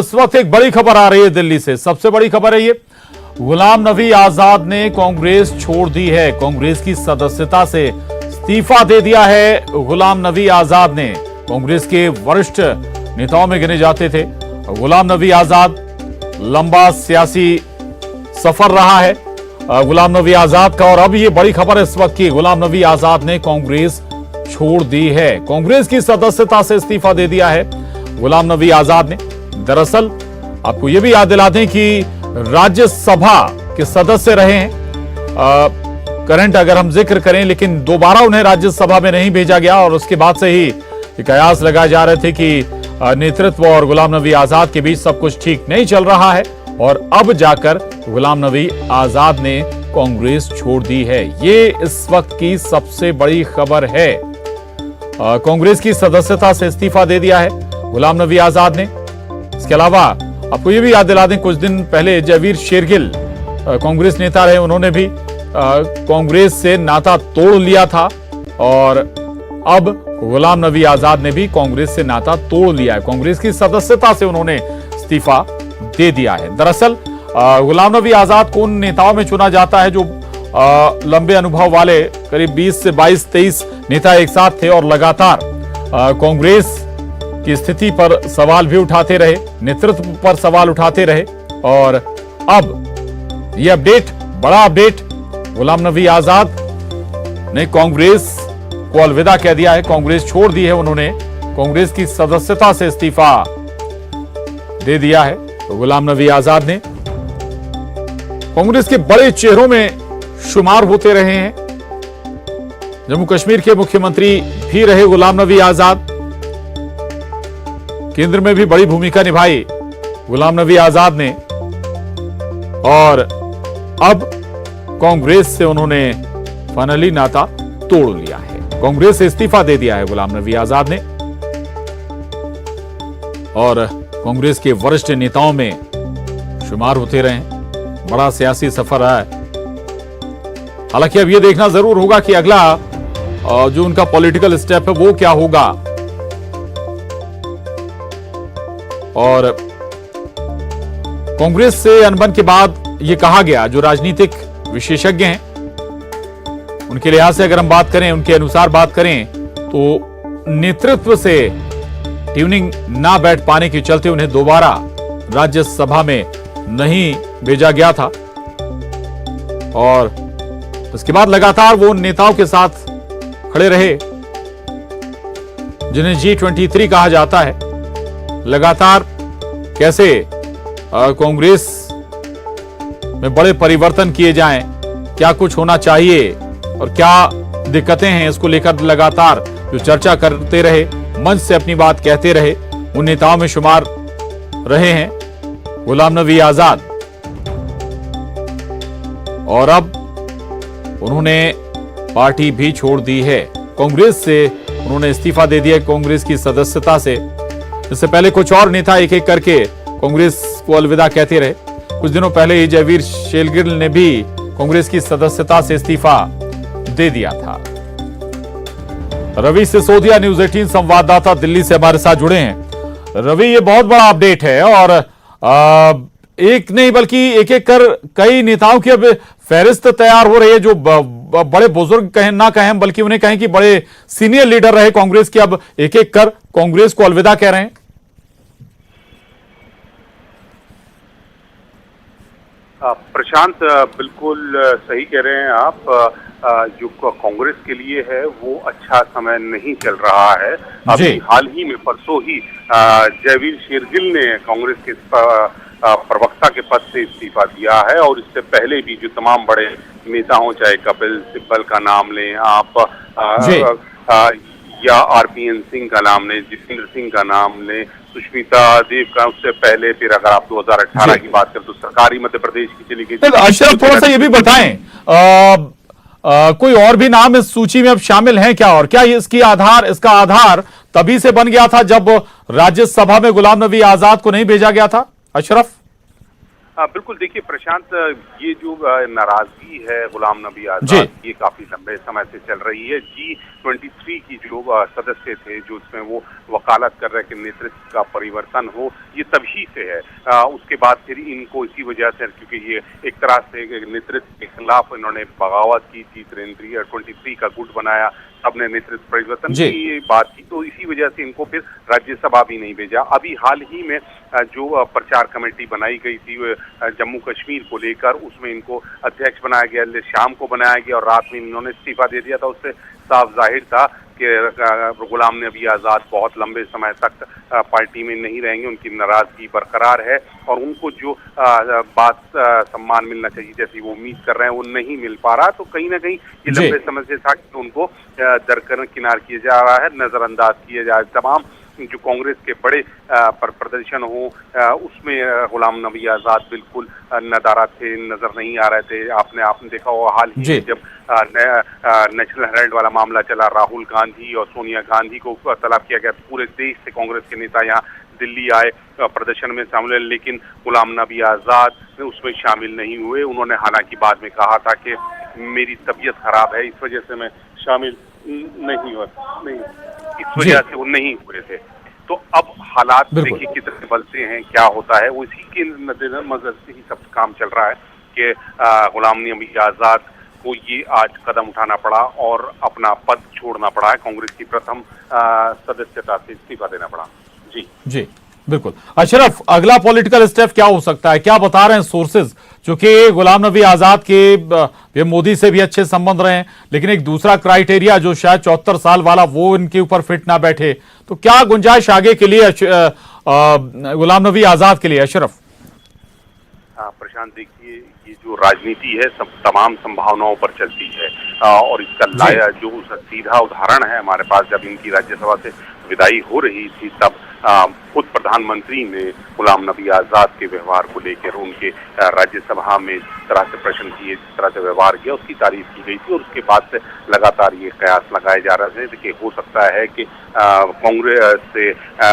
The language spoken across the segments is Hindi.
इस वक्त एक बड़ी खबर आ रही है दिल्ली से। सबसे बड़ी खबर है ये, गुलाम नबी आजाद ने कांग्रेस छोड़ दी है। कांग्रेस की सदस्यता से इस्तीफा दे दिया है। गुलाम नबी आजाद ने, कांग्रेस के वरिष्ठ नेताओं में गिने जाते थे गुलाम नबी आजाद। लंबा सियासी सफर रहा है गुलाम नबी आजाद का, और अब ये बड़ी खबर है इस वक्त की, गुलाम नबी आजाद ने कांग्रेस छोड़ दी है। कांग्रेस की सदस्यता से इस्तीफा दे दिया है गुलाम नबी आजाद ने। दरअसल आपको यह भी याद दिला दें कि राज्यसभा के सदस्य रहे हैं करंट अगर हम जिक्र करें, लेकिन दोबारा उन्हें राज्यसभा में नहीं भेजा गया और उसके बाद से ही कयास लगाए जा रहे थे कि नेतृत्व और गुलाम नबी आजाद के बीच सब कुछ ठीक नहीं चल रहा है, और अब जाकर गुलाम नबी आजाद ने कांग्रेस छोड़ दी है। ये इस वक्त की सबसे बड़ी खबर है। कांग्रेस की सदस्यता से इस्तीफा दे दिया है गुलाम नबी आजाद ने। इसके अलावा आपको यह भी याद दिला दें, कुछ दिन पहले जयवीर शेरगिल कांग्रेस नेता रहे, उन्होंने भी कांग्रेस से नाता तोड़ लिया था, और अब गुलाम नबी आजाद ने भी कांग्रेस से नाता तोड़ लिया है। कांग्रेस की सदस्यता से उन्होंने इस्तीफा दे दिया है। दरअसल गुलाम नबी आजाद को उन नेताओं में चुना जाता है जो लंबे अनुभव वाले, करीब 20 से 22-23 नेता एक साथ थे और लगातार कांग्रेस की स्थिति पर सवाल भी उठाते रहे, नेतृत्व पर सवाल उठाते रहे। और अब यह अपडेट, बड़ा अपडेट, गुलाम नबी आजाद ने कांग्रेस को अलविदा कह दिया है, कांग्रेस छोड़ दी है उन्होंने, कांग्रेस की सदस्यता से इस्तीफा दे दिया है गुलाम नबी आजाद ने। कांग्रेस के बड़े चेहरों में शुमार होते रहे हैं, जम्मू कश्मीर के मुख्यमंत्री भी रहे गुलाम नबी आजाद, केंद्र में भी बड़ी भूमिका निभाई गुलाम नबी आजाद ने, और अब कांग्रेस से उन्होंने फाइनली नाता तोड़ लिया है। कांग्रेस से इस्तीफा दे दिया है गुलाम नबी आजाद ने, और कांग्रेस के वरिष्ठ नेताओं में शुमार होते रहे। बड़ा सियासी सफर रहा है। हालांकि अब यह देखना जरूर होगा कि अगला जो उनका पॉलिटिकल स्टेप है वो क्या होगा। और कांग्रेस से अनबन के बाद यह कहा गया, जो राजनीतिक विशेषज्ञ हैं उनके लिहाज से अगर हम बात करें, उनके अनुसार बात करें, तो नेतृत्व से ट्यूनिंग ना बैठ पाने के चलते उन्हें दोबारा राज्यसभा में नहीं भेजा गया था, और उसके बाद लगातार वो उन नेताओं के साथ खड़े रहे जिन्हें G23 कहा जाता है। लगातार कैसे कांग्रेस में बड़े परिवर्तन किए जाएं, क्या कुछ होना चाहिए और क्या दिक्कतें हैं, इसको लेकर लगातार जो चर्चा करते रहे, मंच से अपनी बात कहते रहे, उन नेताओं में शुमार रहे हैं गुलाम नबी आजाद। और अब उन्होंने पार्टी भी छोड़ दी है, कांग्रेस से उन्होंने इस्तीफा दे दिया कांग्रेस की सदस्यता से। इससे पहले कुछ और नेता एक एक करके कांग्रेस को अलविदा कहते रहे। कुछ दिनों पहले ही जयवीर शेरगिल ने भी कांग्रेस की सदस्यता से इस्तीफा दे दिया था। रवि सिसोदिया, न्यूज़ 18 संवाददाता, दिल्ली से हमारे साथ जुड़े हैं। रवि, ये बहुत बड़ा अपडेट है, और एक नहीं बल्कि एक एक कर कई नेताओं की अब फहरिस्त तैयार हो रही है, जो बड़े बुजुर्ग कहें ना कहें, बल्कि उन्हें कहें कि बड़े सीनियर लीडर रहे कांग्रेस के, अब एक एक कर कांग्रेस को अलविदा कह रहे हैं। प्रशांत, बिल्कुल सही कह रहे हैं आप। जो कांग्रेस के लिए है वो अच्छा समय नहीं चल रहा है। अभी हाल ही में परसों ही जयवीर शेरगिल ने कांग्रेस के प्रवक्ता के पद से इस्तीफा दिया है, और इससे पहले भी जो तमाम बड़े नेता हों, चाहे कपिल सिब्बल का नाम लें आप, या RPN सिंह का नाम लें, जितेंद्र सिंह का नाम लें, सुष्मिता देव का, उससे पहले फिर अगर आप 2018 की बात करें तो सरकारी मध्य प्रदेश की चली गई। अशरफ, थोड़ा सा ये भी बताएं, कोई और भी नाम इस सूची में अब शामिल हैं क्या, और क्या इसका आधार तभी से बन गया था जब राज्यसभा में गुलाम नबी आजाद को नहीं भेजा गया था? अशरफ, बिल्कुल, देखिए प्रशांत, ये जो नाराजगी है गुलाम नबी आजाद, ये काफी लंबे समय से चल रही है। G23 की जो सदस्य थे, जो इसमें वो वकालत कर रहे कि नेतृत्व का परिवर्तन हो, ये तभी से है। उसके बाद फिर इनको इसी वजह से, क्योंकि ये एक तरह से नेतृत्व के खिलाफ इन्होंने बगावत की थी, 23 का गुट बनाया, सबने नेतृत्व परिवर्तन की बात की, तो इसी वजह से इनको फिर राज्यसभा भी नहीं भेजा। अभी हाल ही में जो प्रचार कमेटी बनाई गई थी जम्मू कश्मीर को लेकर, उसमें इनको अध्यक्ष बनाया गया, शाम को बनाया गया और रात में इन्होंने इस्तीफा दे दिया था। उससे साफ जाहिर था कि गुलाम नबी आजाद बहुत लंबे समय तक पार्टी में नहीं रहेंगे, उनकी नाराजगी बरकरार है और उनको जो बात सम्मान मिलना चाहिए जैसी वो उम्मीद कर रहे हैं वो नहीं मिल पा रहा। तो कहीं ना कहीं ये लंबे समय से था कि उनको दरकिनार किया जा रहा है, नजरअंदाज किया जा रहा है। तमाम जो कांग्रेस के बड़े प्रदर्शन हो उसमें गुलाम नबी आजाद बिल्कुल नदारा थे, नजर नहीं आ रहे थे। आपने देखा होगा हाल ही में जब नेशनल हेराल्ड वाला मामला चला, राहुल गांधी और सोनिया गांधी को तलब किया गया, पूरे देश से कांग्रेस के नेता यहाँ दिल्ली आए, प्रदर्शन में शामिल हुए, लेकिन गुलाम नबी आजाद उसमें शामिल नहीं हुए। उन्होंने हालांकि बाद में कहा था कि मेरी तबीयत खराब है, इस वजह से मैं शामिल नहीं हुआ, इस वजह से वो नहीं हुए थे। तो अब हालात देखिए कितने बदलते हैं, क्या होता है, वो इसी के नजर से ही सब काम चल रहा है कि गुलाम नबी आजाद को ये आज कदम उठाना पड़ा और अपना पद छोड़ना पड़ा है, कांग्रेस की प्रथम सदस्यता से इस्तीफा देना पड़ा। जी बिल्कुल। अशरफ, अगला पॉलिटिकल स्टेप क्या हो सकता है, क्या बता रहे हैं सोर्सेज? क्योंकि गुलाम नबी आजाद के मोदी से भी अच्छे संबंध रहे हैं, लेकिन एक दूसरा क्राइटेरिया जो शायद 74 साल वाला, वो इनके ऊपर फिट ना बैठे, तो क्या गुंजाइश आगे के लिए गुलाम नबी आजाद के लिए? अशरफ, प्रशांत, देखिए ये जो राजनीति है सब तमाम संभावनाओं पर चलती है और इसका जो सीधा उदाहरण है हमारे पास, जब इनकी राज्यसभा से विदाई हो रही थी तब खुद प्रधानमंत्री ने गुलाम नबी आजाद के व्यवहार को लेकर उनके राज्यसभा में जिस तरह से प्रश्न किए, जिस तरह से व्यवहार किया, उसकी तारीफ की गई थी और उसके बाद से लगातार ये कयास लगाए जा रहे थे कि हो सकता है कि कांग्रेस से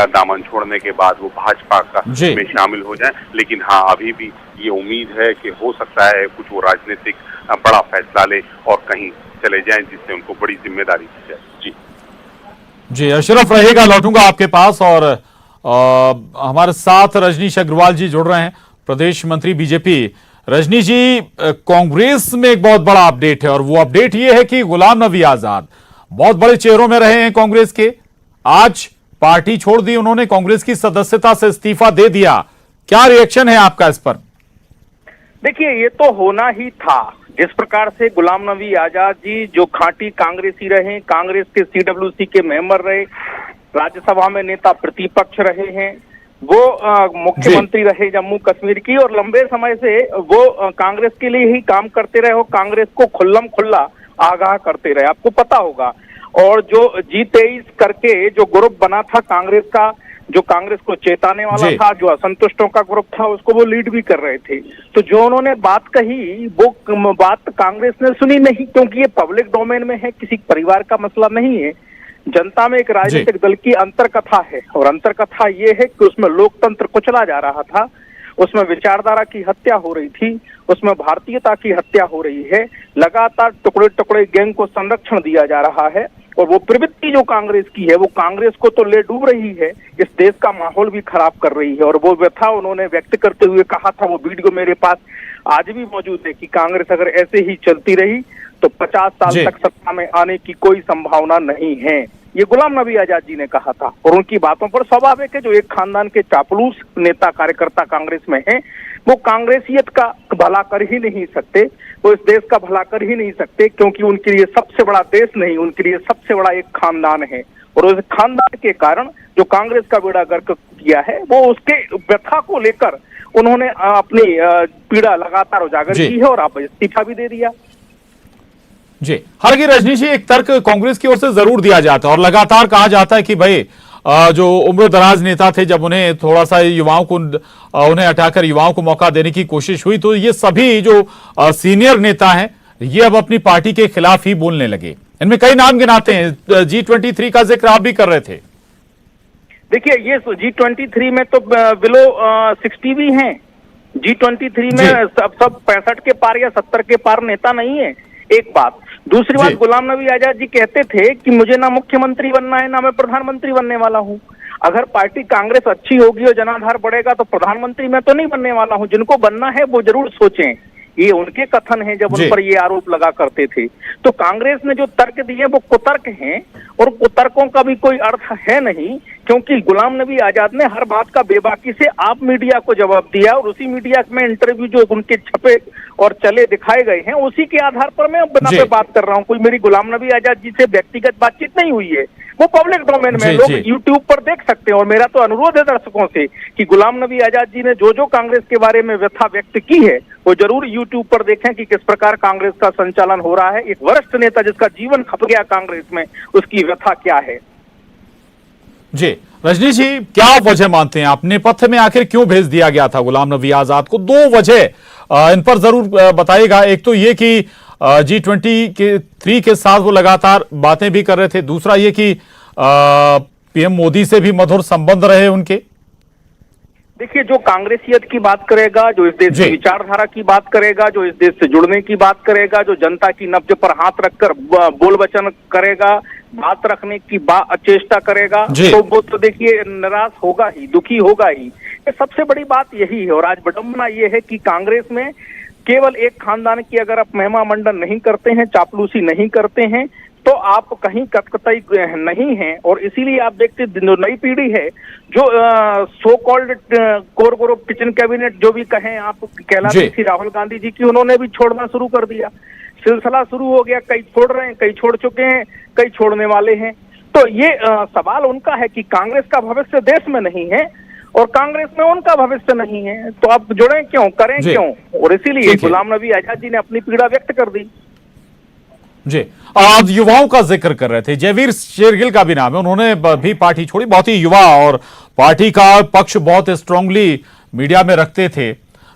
दामन छोड़ने के बाद वो भाजपा का में शामिल हो जाए। लेकिन हाँ, अभी भी ये उम्मीद है कि हो सकता है कुछ वो राजनीतिक बड़ा फैसला ले और कहीं चले जाएं जिससे उनको बड़ी जिम्मेदारी दी जाए। जी अशरफ रहेगा, लौटूंगा आपके पास। और हमारे साथ रजनीश अग्रवाल जी जुड़ रहे हैं, प्रदेश मंत्री बीजेपी। रजनी जी, कांग्रेस में एक बहुत बड़ा अपडेट है और वो अपडेट ये है कि गुलाम नबी आजाद बहुत बड़े चेहरों में रहे हैं कांग्रेस के, आज पार्टी छोड़ दी उन्होंने, कांग्रेस की सदस्यता से इस्तीफा दे दिया। क्या रिएक्शन है आपका इस पर? देखिए, ये तो होना ही था। जिस प्रकार से गुलाम नबी आजाद जी जो खांटी कांग्रेसी रहे, कांग्रेस के CWC के मेंबर रहे, राज्यसभा में नेता प्रतिपक्ष रहे हैं, वो मुख्यमंत्री रहे जम्मू कश्मीर की और लंबे समय से वो कांग्रेस के लिए ही काम करते रहे हो, कांग्रेस को खुल्लम खुल्ला आगाह करते रहे, आपको पता होगा। और जो G23 करके जो ग्रुप बना था कांग्रेस का, जो कांग्रेस को चेताने वाला था, जो असंतुष्टों का ग्रुप था, उसको वो लीड भी कर रहे थे। तो जो उन्होंने बात कही वो बात कांग्रेस ने सुनी नहीं, क्योंकि ये पब्लिक डोमेन में है, किसी परिवार का मसला नहीं है। जनता में एक राजनीतिक दल की अंतरकथा है और अंतरकथा ये है कि उसमें लोकतंत्र कुचला जा रहा था, उसमें विचारधारा की हत्या हो रही थी, उसमें भारतीयता की हत्या हो रही है, लगातार टुकड़े टुकड़े गैंग को संरक्षण दिया जा रहा है और वो प्रवृत्ति जो कांग्रेस की है वो कांग्रेस को तो ले डूब रही है, इस देश का माहौल भी खराब कर रही है। और वो व्यथा उन्होंने व्यक्त करते हुए कहा था, वो वीडियो मेरे पास आज भी मौजूद है, कि कांग्रेस अगर ऐसे ही चलती रही तो 50 साल तक सत्ता में आने की कोई संभावना नहीं है। ये गुलाम नबी आजाद जी ने कहा था और उनकी बातों पर स्वाभाविक है, जो एक खानदान के चापलूस नेता कार्यकर्ता कांग्रेस में हैं, वो कांग्रेसियत का भला कर ही नहीं सकते, वो इस देश का भला कर ही नहीं सकते, क्योंकि उनके लिए सबसे बड़ा देश नहीं, उनके लिए सबसे बड़ा एक खानदान है। और उस खानदान के कारण जो कांग्रेस का बेड़ा गर्क किया है, वो उसके व्यथा को लेकर उन्होंने अपनी पीड़ा लगातार उजागर की है और आप इस्तीफा भी दे दिया। जी, हालांकि रजनीश जी, एक तर्क कांग्रेस की ओर से जरूर दिया जाता है और लगातार कहा जाता है कि भाई जो उम्र दराज नेता थे, जब उन्हें थोड़ा सा युवाओं को उन्हें हटाकर युवाओं को मौका देने की कोशिश हुई, तो ये सभी जो सीनियर नेता हैं ये अब अपनी पार्टी के खिलाफ ही बोलने लगे। इनमें कई नाम गिनाते हैं, G23 का जिक्र आप भी कर रहे थे। देखिए, ये G23 में तो बिलो 60 भी हैं, G23 में सब 65 के पार या 70 के पार नेता नहीं है, एक बात। दूसरी बात, गुलाम नबी आजाद जी कहते थे कि मुझे ना मुख्यमंत्री बनना है ना मैं प्रधानमंत्री बनने वाला हूँ। अगर पार्टी कांग्रेस अच्छी होगी और जनाधार बढ़ेगा तो प्रधानमंत्री मैं तो नहीं बनने वाला हूँ। जिनको बनना है वो जरूर सोचें, ये उनके कथन हैं जब उन पर ये आरोप लगा करते थे। तो कांग्रेस ने जो तर्क दिए वो कुतर्क हैं, और कुतर्कों का भी कोई अर्थ है नहीं, क्योंकि गुलाम नबी आजाद ने हर बात का बेबाकी से आप मीडिया को जवाब दिया, और उसी मीडिया में इंटरव्यू जो उनके छपे और चले दिखाए गए हैं उसी के आधार पर मैं बना पे बात कर रहा हूँ। कोई मेरी गुलाम नबी आजाद जी से व्यक्तिगत बातचीत नहीं हुई है, वो पब्लिक डोमेन में लोग यूट्यूब पर देख सकते हैं। और मेरा तो अनुरोध है दर्शकों से कि गुलाम नबी आजाद जी ने जो कांग्रेस के बारे में व्यथा व्यक्त की है वो जरूर यूट्यूब पर देखें कि किस प्रकार कांग्रेस का संचालन हो रहा है। एक वरिष्ठ नेता जिसका जीवन खप गया कांग्रेस में, उसकी व्यथा क्या है। जी रजनी जी, क्या वजह मानते हैं आप, नेपथ्य में आखिर क्यों भेज दिया गया था गुलाम नबी आजाद को? दो वजह इन पर जरूर बताइएगा। एक तो ये कि G23 के साथ वो लगातार बातें भी कर रहे थे, दूसरा ये कि पीएम मोदी से भी मधुर संबंध रहे उनके। देखिए, जो कांग्रेसियत की बात करेगा, जो इस देश की विचारधारा की बात करेगा, जो इस देश से जुड़ने की बात करेगा, जो जनता की नब्ज पर हाथ रखकर बोल वचन करेगा, बात रखने की चेष्टा करेगा, तो वो तो देखिए निराश होगा ही, दुखी होगा ही। ये सबसे बड़ी बात यही है। और आज विडंबना ये है कि कांग्रेस में केवल एक खानदान की अगर आप महिमा मंडन नहीं करते हैं, चापलूसी नहीं करते हैं, तो आप कहीं कतई नहीं हैं। और इसीलिए आप देखते जो नई पीढ़ी है, जो so called core group kitchen cabinet जो भी कहें आप, कहलाती थी राहुल गांधी जी की, उन्होंने भी छोड़ना शुरू कर दिया। सिलसिला शुरू हो गया, कई छोड़ रहे हैं, कई छोड़ चुके हैं, कई छोड़ने वाले हैं। तो ये सवाल उनका है कि कांग्रेस का भविष्य देश में नहीं है और कांग्रेस में उनका भविष्य नहीं है, तो आप जुड़े क्यों, करें क्यों? और इसीलिए गुलाम नबी आजाद जी ने अपनी पीड़ा व्यक्त कर दी। जी, आज युवाओं का जिक्र कर रहे थे, जयवीर शेरगिल का भी नाम है, उन्होंने भी पार्टी छोड़ी, बहुत ही युवा और पार्टी का पक्ष बहुत स्ट्रांगली मीडिया में रखते थे।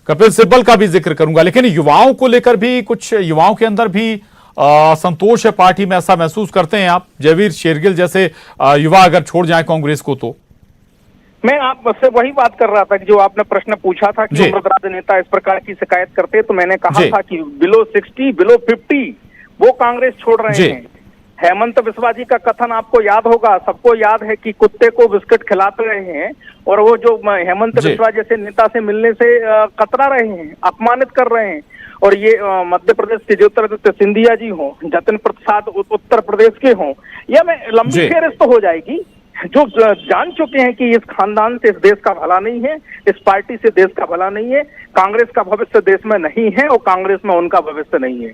कपिल सिब्बल का भी जिक्र करूंगा, लेकिन युवाओं को लेकर भी कुछ युवाओं के अंदर भी संतोष है पार्टी में, ऐसा महसूस करते हैं आप? जयवीर शेरगिल जैसे युवा अगर छोड़ जाए कांग्रेस को तो? मैं आपसे वही बात कर रहा था कि जो आपने प्रश्न पूछा था कि उम्रदराज नेता इस प्रकार की शिकायत करते, तो मैंने कहा था कि बिलो 60, बिलो 50 वो कांग्रेस छोड़ रहे हैं। हेमंत बिस्वा जी का कथन आपको याद होगा, सबको याद है कि कुत्ते को बिस्किट खिलाते रहे हैं, और वो जो हेमंत बिस्वा जैसे नेता से मिलने से कतरा रहे हैं, अपमानित कर रहे हैं। और ये मध्य प्रदेश के ज्योतिरादित्य सिंधिया जी हों, जतिन प्रसाद उत्तर प्रदेश के हों, या मैं लंबी फेहरिस्त हो जाएगी, जो जान चुके हैं कि इस खानदान से इस देश का भला नहीं है, इस पार्टी से देश का भला नहीं है, कांग्रेस का भविष्य देश में नहीं है और कांग्रेस में उनका भविष्य नहीं है।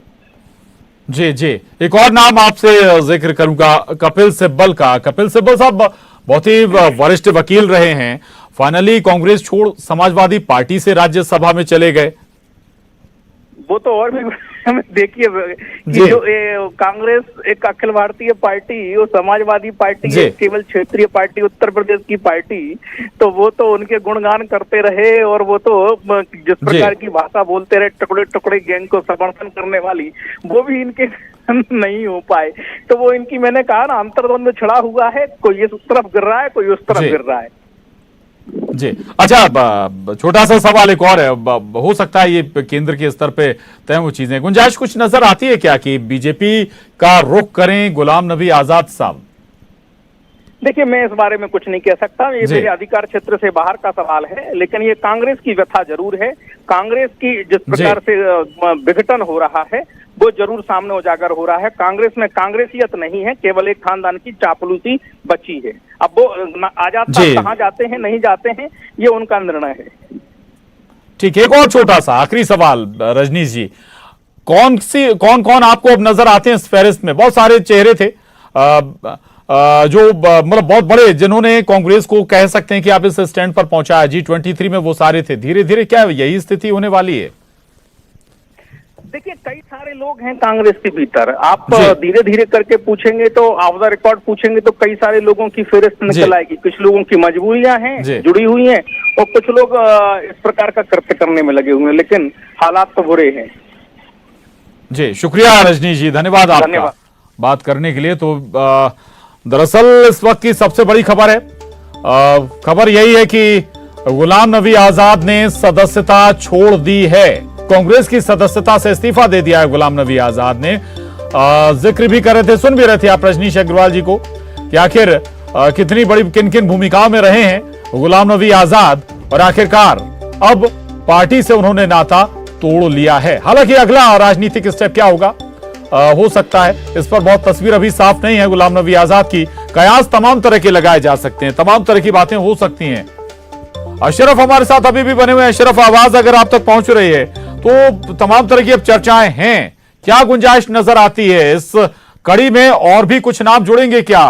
जी जी, एक और नाम आपसे जिक्र करूंगा, कपिल सिब्बल का। कपिल सिब्बल साहब बहुत ही वरिष्ठ वकील रहे हैं, फाइनली कांग्रेस छोड़ समाजवादी पार्टी से राज्यसभा में चले गए। वो तो और भी देखिए, जो कांग्रेस एक अखिल भारतीय पार्टी और समाजवादी पार्टी है, केवल क्षेत्रीय पार्टी, उत्तर प्रदेश की पार्टी, तो वो तो उनके गुणगान करते रहे, और वो तो जिस प्रकार की भाषा बोलते रहे, टुकड़े टुकड़े गैंग को समर्थन करने वाली, वो भी इनके नहीं हो पाए। तो वो इनकी, मैंने कहा ना, अंतर्द्वंद छिड़ा हुआ है, कोई इस तरफ गिर रहा है, कोई उस तरफ गिर रहा है। जी, अच्छा, छोटा सा सवाल एक और है, हो सकता है ये केंद्र के स्तर पे तय हुई चीजें, गुंजाइश कुछ नजर आती है क्या कि बीजेपी का रुख करें गुलाम नबी आजाद साहब? देखिए, मैं इस बारे में कुछ नहीं कह सकता, ये मेरे अधिकार क्षेत्र से बाहर का सवाल है, लेकिन ये कांग्रेस की व्यथा जरूर है। कांग्रेस की जिस प्रकार से विघटन हो रहा है वो जरूर सामने उजागर हो रहा है। कांग्रेस में कांग्रेसियत नहीं है, केवल एक खानदान की चापलूसी बची है। अब वो आजाद साहब कहाँ जाते हैं, नहीं जाते हैं, ये उनका निर्णय है। ठीक है, एक और छोटा सा आखिरी सवाल रजनीश जी, कौन कौन आपको अब नजर आते हैं इस फहरिस्त में? बहुत सारे चेहरे थे जो मतलब बहुत बड़े, जिन्होंने कांग्रेस को कह सकते हैं कि आप इस स्टैंड पर पहुंचाया। G23 में वो सारे थे, धीरे धीरे क्या यही स्थिति होने वाली है? देखिए, कई सारे लोग हैं कांग्रेस के भीतर, आप धीरे धीरे करके पूछेंगे तो, ऑफ द रिकॉर्ड पूछेंगे तो कई सारे लोगों की फहरिस्त निकल आएगी। कुछ लोगों की मजबूरियां हैं, जुड़ी हुई हैं, और कुछ लोग इस प्रकार का कृत्य करने में लगे हुए हैं, लेकिन हालात तो बुरे हैं। जी, शुक्रिया रजनीश जी, धन्यवाद आपका बात करने के लिए। तो दरअसल इस वक्त की सबसे बड़ी खबर है, खबर यही है कि गुलाम नबी आजाद ने सदस्यता छोड़ दी है। कांग्रेस की सदस्यता से इस्तीफा दे दिया है गुलाम नबी आजाद ने। जिक्र भी कर रहे थे, सुन भी रहे थे आप रजनीश अग्रवाल जी को कि आखिर कितनी बड़ी किन किन भूमिकाओं में रहे हैं गुलाम नबी आजाद, और आखिरकार अब पार्टी से उन्होंने नाता तोड़ लिया है। हालांकि अगला राजनीतिक स्टेप क्या होगा हो सकता है, इस पर बहुत तस्वीर अभी साफ नहीं है गुलाम नबी आजाद की। कयास तमाम तरह के लगाए जा सकते हैं, तमाम तरह की बातें हो सकती हैं। अशरफ हमारे साथ अभी भी बने हुए हैं। अशरफ, आवाज अगर आप तक पहुंच रही है तो तमाम तरह की अब चर्चाएं हैं, क्या गुंजाइश नजर आती है इस कड़ी में? और भी कुछ नाम जुड़ेंगे क्या?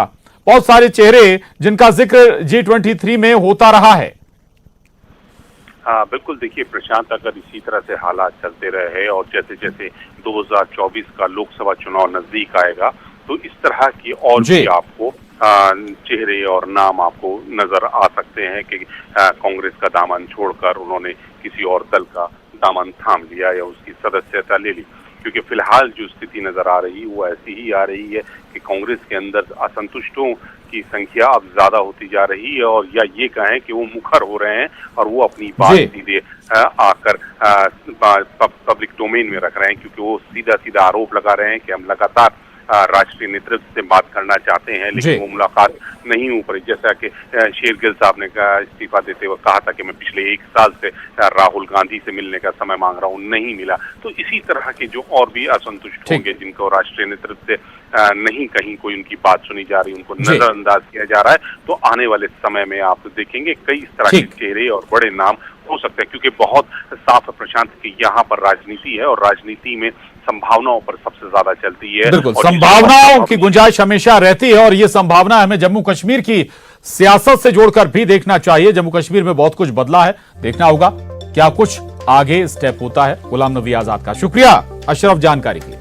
बहुत सारे चेहरे जिनका जिक्र G23 में होता रहा है। हाँ बिल्कुल, देखिए प्रशांत, अगर इसी तरह से हालात चलते रहे और जैसे जैसे 2024 का लोकसभा चुनाव नजदीक आएगा तो इस तरह की और भी आपको चेहरे और नाम आपको नजर आ सकते हैं कि कांग्रेस का दामन छोड़कर उन्होंने किसी और दल का दामन थाम लिया या उसकी सदस्यता ले ली। क्योंकि फिलहाल जो स्थिति नजर आ रही वो ऐसी ही आ रही है कि कांग्रेस के अंदर असंतुष्टों की संख्या अब ज्यादा होती जा रही है, और या ये कहें कि वो मुखर हो रहे हैं और वो अपनी बात सीधे आकर पब्लिक डोमेन में रख रहे हैं, क्योंकि वो सीधा सीधा आरोप लगा रहे हैं कि हम लगातार राष्ट्रीय नेतृत्व से बात करना चाहते हैं, लेकिन वो मुलाकात नहीं हो पाई। जैसा कि शेरगिल साहब ने इस्तीफा देते हुए कहा था कि मैं पिछले 1 साल से राहुल गांधी से मिलने का समय मांग रहा हूं, नहीं मिला। तो इसी तरह के जो और भी असंतुष्ट होंगे जिनको राष्ट्रीय नेतृत्व से नहीं कहीं कोई उनकी बात सुनी जा रही, उनको नजरअंदाज किया जा रहा है, तो आने वाले समय में आप देखेंगे कई इस तरह के चेहरे और बड़े नाम हो सकते हैं, क्योंकि बहुत साफ प्रशांत की यहाँ पर राजनीति है और राजनीति में संभावनाओं पर सबसे ज्यादा चलती है। बिल्कुल, संभावनाओं की गुंजाइश हमेशा रहती है और ये संभावना हमें जम्मू कश्मीर की सियासत से जोड़कर भी देखना चाहिए। जम्मू कश्मीर में बहुत कुछ बदला है, देखना होगा क्या कुछ आगे स्टेप होता है गुलाम नबी आजाद का। शुक्रिया अशरफ जानकारी के लिए।